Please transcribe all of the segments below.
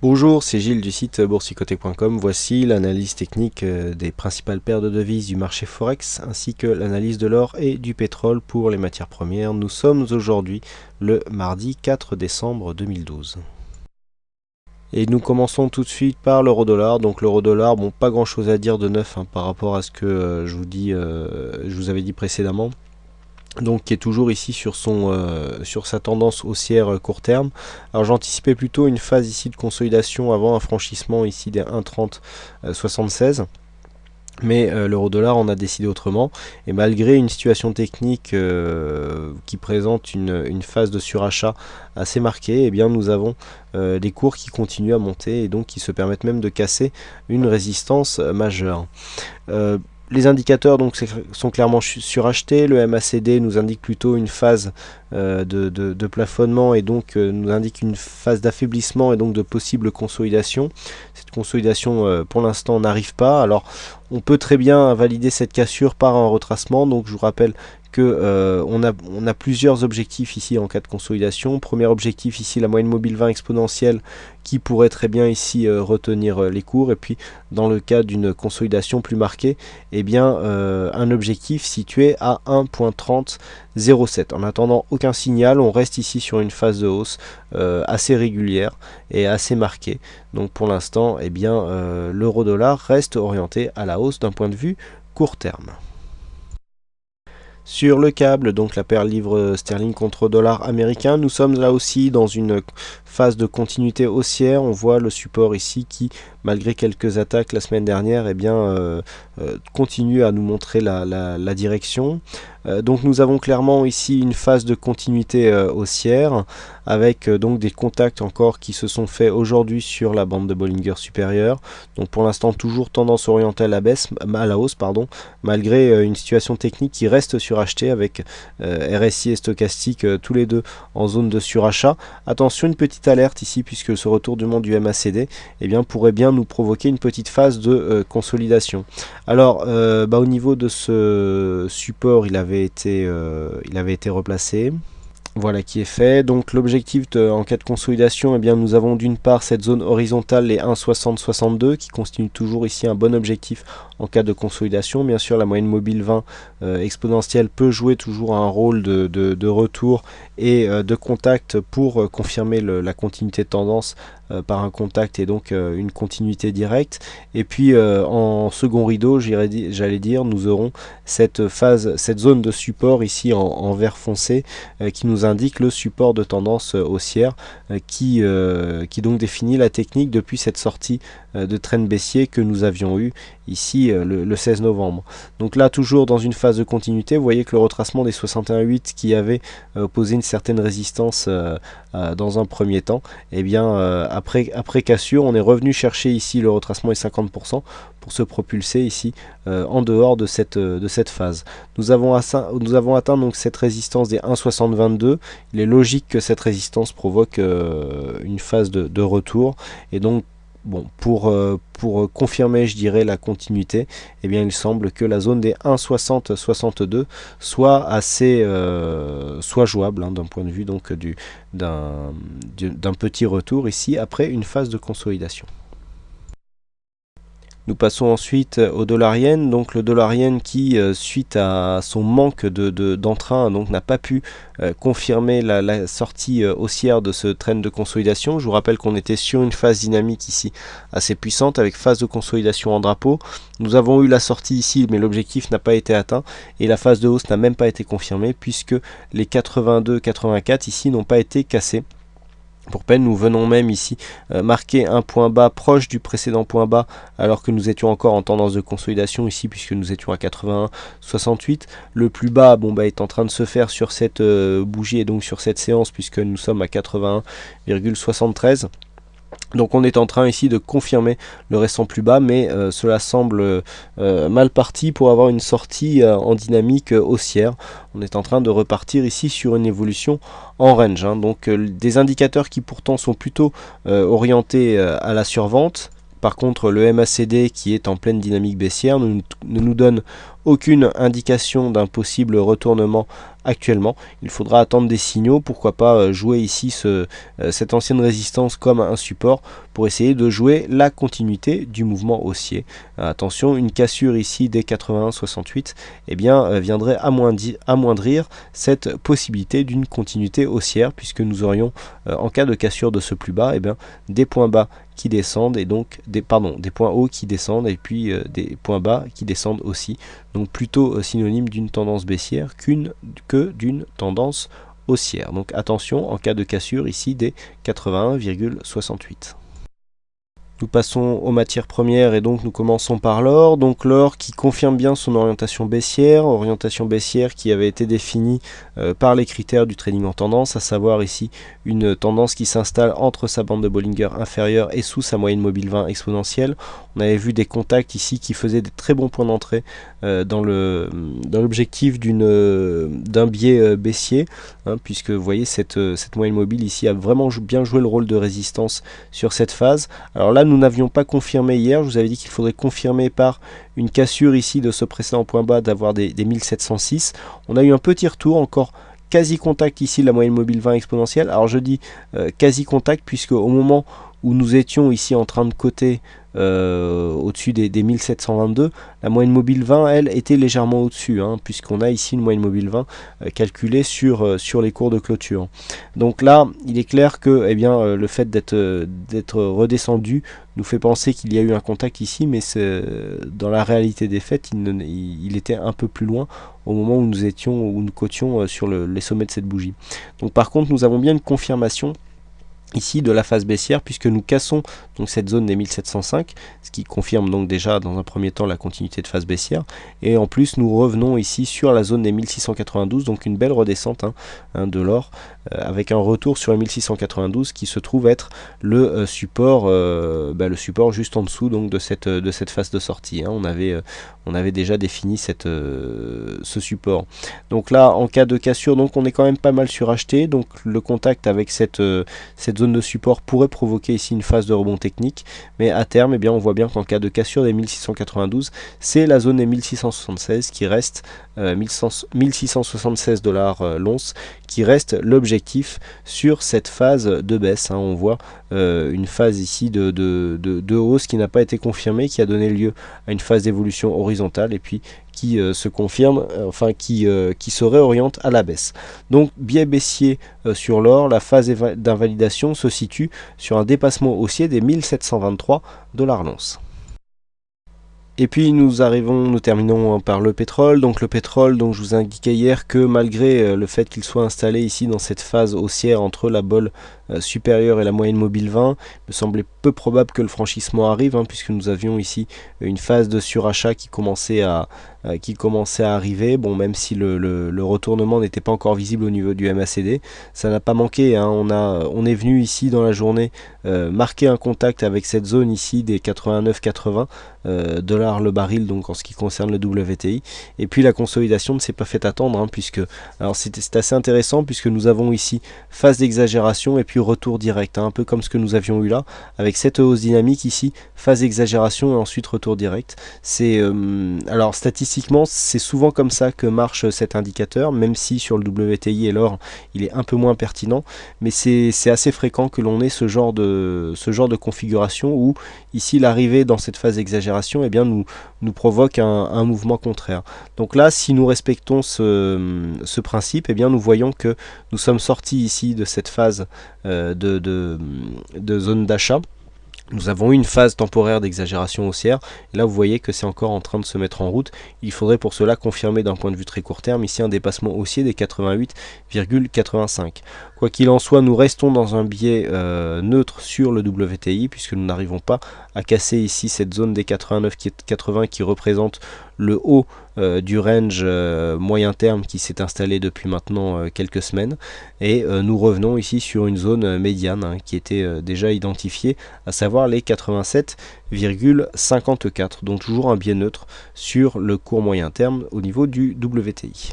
Bonjour, c'est Gilles du site boursicoté.com. Voici l'analyse technique des principales paires de devises du marché Forex ainsi que l'analyse de l'or et du pétrole pour les matières premières. Nous sommes aujourd'hui le mardi 4 décembre 2012. Et nous commençons tout de suite par l'euro-dollar. Donc l'euro-dollar, bon, pas grand chose à dire de neuf par rapport à ce que je vous avais dit précédemment. Donc qui est toujours ici sur sa tendance haussière court terme. Alors j'anticipais plutôt une phase ici de consolidation avant un franchissement ici des 1,3076. Mais l'euro-dollar en a décidé autrement, et malgré une situation technique qui présente une phase de surachat assez marquée, eh bien nous avons des cours qui continuent à monter et donc qui se permettent même de casser une résistance majeure. Les indicateurs donc sont clairement surachetés. Le MACD nous indique plutôt une phase de plafonnement et donc nous indique une phase d'affaiblissement et donc de possible consolidation. Cette consolidation pour l'instant n'arrive pas. Alors on peut très bien valider cette cassure par un retracement. Donc je vous rappelle que on a plusieurs objectifs ici en cas de consolidation. Premier objectif ici, la moyenne mobile 20 exponentielle qui pourrait très bien ici retenir les cours, et puis dans le cas d'une consolidation plus marquée, eh bien un objectif situé à 1.3007. En attendant aucun signal, on reste ici sur une phase de hausse assez régulière et assez marquée. Donc pour l'instant, eh bien l'euro-dollar reste orienté à la hausse d'un point de vue court terme. Sur le câble, donc la paire livre sterling contre dollar américain, nous sommes là aussi dans une phase de continuité haussière. On voit le support ici qui, malgré quelques attaques la semaine dernière, eh bien, continue à nous montrer la direction. Donc nous avons clairement ici une phase de continuité haussière avec donc des contacts encore qui se sont faits aujourd'hui sur la bande de Bollinger supérieure. Donc pour l'instant toujours tendance orientée à la hausse, malgré une situation technique qui reste surachetée avec RSI et stochastique tous les deux en zone de surachat. Attention, une petite alerte ici puisque ce retournement du MACD eh bien, pourrait bien nous provoquer une petite phase de consolidation. Alors au niveau de ce support, il avait été replacé. Voilà qui est fait. Donc l'objectif en cas de consolidation, eh bien, nous avons d'une part cette zone horizontale, les 1,60-62 qui constitue toujours ici un bon objectif en cas de consolidation. Bien sûr, la moyenne mobile 20 exponentielle peut jouer toujours un rôle de retour et de contact pour confirmer la continuité de tendance par un contact et donc une continuité directe. Et puis en second rideau, j'allais dire, nous aurons cette zone de support ici en vert foncé qui nous indique le support de tendance haussière qui donc définit la technique depuis cette sortie de trend baissier que nous avions eu ici le 16 novembre. Donc là toujours dans une phase de continuité, vous voyez que le retracement des 61,8 qui avait posé une certaine résistance dans un premier temps, et bien après cassure, on est revenu chercher ici le retracement des 50% pour se propulser ici en dehors de cette phase. Nous avons atteint donc cette résistance des 1,6022. Il est logique que cette résistance provoque une phase de retour, et donc bon, pour confirmer, je dirais, la continuité, eh bien, il semble que la zone des 1,60-62 soit assez soit jouable d'un point de vue donc d'un petit retour ici après une phase de consolidation. Nous passons ensuite au dollar yen. Donc le dollar yen qui, suite à son manque d'entrain, donc n'a pas pu confirmer la sortie haussière de ce trend de consolidation. Je vous rappelle qu'on était sur une phase dynamique ici assez puissante avec phase de consolidation en drapeau. Nous avons eu la sortie ici, mais l'objectif n'a pas été atteint et la phase de hausse n'a même pas été confirmée puisque les 82-84 ici n'ont pas été cassés. Pour peine, nous venons même ici marquer un point bas proche du précédent point bas alors que nous étions encore en tendance de consolidation ici puisque nous étions à 81,68. Le plus bas est en train de se faire sur cette bougie et donc sur cette séance puisque nous sommes à 81,73. Donc on est en train ici de confirmer le récent plus bas, mais cela semble mal parti pour avoir une sortie en dynamique haussière. On est en train de repartir ici sur une évolution en range. Donc des indicateurs qui pourtant sont plutôt orientés à la survente. Par contre, le MACD qui est en pleine dynamique baissière ne nous donne aucune indication d'un possible retournement actuellement. Il faudra attendre des signaux, pourquoi pas jouer ici cette ancienne résistance comme un support pour essayer de jouer la continuité du mouvement haussier. Attention, une cassure ici des 81,68 eh bien, viendrait amoindrir cette possibilité d'une continuité haussière, puisque nous aurions en cas de cassure de ce plus bas eh bien, des points bas qui descendent et donc des points hauts qui descendent et puis des points bas qui descendent aussi, donc plutôt synonyme d'une tendance baissière que d'une tendance haussière. Donc attention en cas de cassure ici des 81,68. Nous passons aux matières premières et donc nous commençons par l'or. Donc l'or qui confirme bien son orientation baissière qui avait été définie par les critères du trading en tendance, à savoir ici une tendance qui s'installe entre sa bande de Bollinger inférieure et sous sa moyenne mobile 20 exponentielle. On avait vu des contacts ici qui faisaient des très bons points d'entrée dans l'objectif d'un biais baissier, hein, puisque vous voyez cette moyenne mobile ici a vraiment bien joué le rôle de résistance sur cette phase. Alors là, nous n'avions pas confirmé hier, je vous avais dit qu'il faudrait confirmer par une cassure ici de ce précédent point bas d'avoir des 1706. On a eu un petit retour, encore quasi contact ici de la moyenne mobile 20 exponentielle. Alors je dis quasi contact puisque au moment où nous étions ici en train de coter au-dessus des 1722, la moyenne mobile 20 elle était légèrement au-dessus, hein, puisqu'on a ici une moyenne mobile 20 calculée sur les cours de clôture. Donc là il est clair que eh bien, le fait d'être redescendu nous fait penser qu'il y a eu un contact ici, mais dans la réalité des faits il était un peu plus loin au moment où nous cotions sur les sommets de cette bougie. Donc par contre nous avons bien une confirmation ici de la phase baissière, puisque nous cassons donc cette zone des 1705, ce qui confirme donc déjà dans un premier temps la continuité de phase baissière, et en plus nous revenons ici sur la zone des 1692, donc une belle redescente de l'or, avec un retour sur les 1692 qui se trouve être le support juste en dessous donc de cette phase de sortie, hein. On avait déjà défini ce support. Donc là en cas de cassure, donc on est quand même pas mal suracheté, donc le contact avec cette zone de support pourrait provoquer ici une phase de rebond technique, mais à terme eh bien, on voit bien qu'en cas de cassure des 1692, c'est la zone des 1676 qui reste 1676 $ l'once qui reste l'objectif sur cette phase de baisse, hein. On voit une phase ici de hausse qui n'a pas été confirmée, qui a donné lieu à une phase d'évolution horizontale et puis qui se confirme, qui se réoriente à la baisse. Donc biais baissier sur l'or, la phase d'invalidation se situe sur un dépassement haussier des 1723 $ l'once. Et puis nous terminons par le pétrole. Donc le pétrole, donc je vous indiquais hier que malgré le fait qu'il soit installé ici dans cette phase haussière entre la bolle supérieure et la moyenne mobile 20, il me semblait peu probable que le franchissement arrive, hein, puisque nous avions ici une phase de surachat qui commençait à arriver. Bon, même si le retournement n'était pas encore visible au niveau du MACD, ça n'a pas manqué, hein. On est venu ici dans la journée marquer un contact avec cette zone ici des 89,80 $ le baril, donc en ce qui concerne le WTI, et puis la consolidation ne s'est pas fait attendre, hein, puisque alors c'est assez intéressant puisque nous avons ici phase d'exagération et puis retour direct, hein, un peu comme ce que nous avions eu là avec cette hausse dynamique ici, phase d'exagération et ensuite retour direct. Alors statistiquement c'est souvent comme ça que marche cet indicateur, même si sur le WTI et l'or il est un peu moins pertinent, mais c'est assez fréquent que l'on ait ce genre de configuration où ici l'arrivée dans cette phase d'exagération eh bien nous provoque un mouvement contraire. Donc là si nous respectons ce principe, eh bien nous voyons que nous sommes sortis ici de cette phase de zone d'achat. Nous avons eu une phase temporaire d'exagération haussière, et là vous voyez que c'est encore en train de se mettre en route. Il faudrait pour cela confirmer d'un point de vue très court terme ici un dépassement haussier des 88,85. Quoi qu'il en soit, nous restons dans un biais neutre sur le WTI, puisque nous n'arrivons pas à casser ici cette zone des 89,80 qui représente le haut du range moyen terme qui s'est installé depuis maintenant quelques semaines, et nous revenons ici sur une zone médiane, hein, qui était déjà identifiée, à savoir les 87,54, donc toujours un biais neutre sur le court moyen terme au niveau du WTI.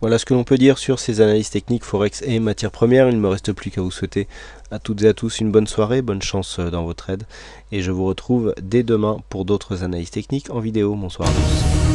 Voilà ce que l'on peut dire sur ces analyses techniques Forex et matières premières. Il ne me reste plus qu'à vous souhaiter à toutes et à tous une bonne soirée, bonne chance dans vos trades, et je vous retrouve dès demain pour d'autres analyses techniques en vidéo. Bonsoir à tous.